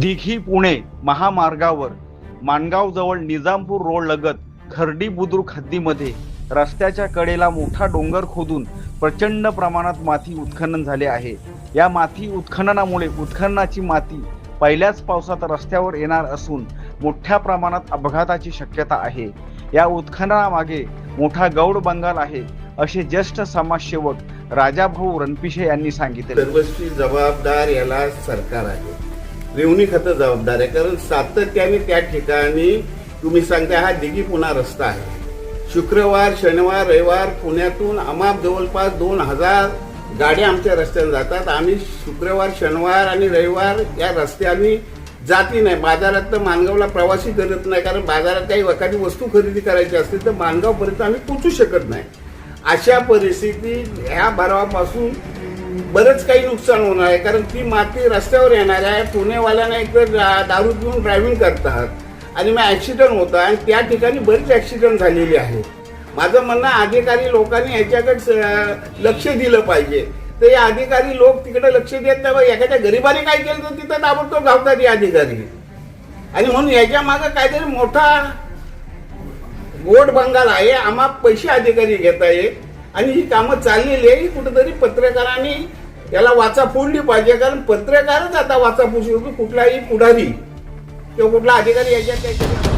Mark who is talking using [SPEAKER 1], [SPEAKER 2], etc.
[SPEAKER 1] दिघी पुणे महामार्गावर माणगाव जवळ निजामपूर रोड लगत खर्डी बुद्रुक हद्दीमध्ये रस्त्याच्या कडेला मोठा डोंगर खोदून प्रचंड प्रमाणात माती उत्खनन झाले आहे। या माती उत्खननामुळे उत्खननाची माती पहिल्याच पावसात रस्त्यावर येणार असून मोठ्या प्रमाणात अपघाताची शक्यता आहे। या उत्खननामागे मोठा गौड बंगाल आहे असे ज्येष्ठ समाजसेवक राजाभाऊ रणपिसे यांनी सांगितले।
[SPEAKER 2] सर्वस्वी जबाबदार याला सरकार आहे, रेवणी खातं जबाबदार आहे। कारण सातत्याने त्या ठिकाणी तुम्ही सांगता हा दिघी पुणा रस्ता आहे। शुक्रवार शनिवार रविवार पुण्यातून आम्हाला जवळपास 2000 गाड्या आमच्या रस्त्याने जातात। आम्ही शुक्रवार शनिवार आणि रविवार या रस्त्याने जाती नाही। बाजारात तर माणगावला प्रवासी करत नाही, कारण बाजारात काही एखादी वस्तू खरेदी करायची असते तर माणगावपर्यंत आम्ही पोहोचू शकत नाही। अशा परिस्थितीत ह्या भरावापासून बरंच काही नुकसान होणार आहे, कारण ती माती रस्त्यावर येणार आहे। पुणेवाल्यांना एकतर दारू पिऊन ड्रायव्हिंग करतात आणि मग ऍक्सिडेंट होतात आणि त्या ठिकाणी बरेच ऍक्सिडेंट झालेले आहेत। माझं म्हणणं अधिकारी लोकांनी याच्याकडे लक्ष दिलं पाहिजे। तर या अधिकारी लोक तिकडे लक्ष देत नाही। एखाद्या गरीबाने काय केलं तर तिथं ताबडतोब धावतात हे अधिकारी, आणि म्हणून याच्या मागे काहीतरी मोठा गोड बंगाल आहे। आम्हा पैसे अधिकारी घेत आहेत आणि ही कामं चाललेली आहे। कुठेतरी पत्रकारांनी याला वाचा फोडली पाहिजे, कारण पत्रकारच आता वाचा फोडू शकतो, कुठलाही पुढारी किंवा कुठला अधिकारी याच्यात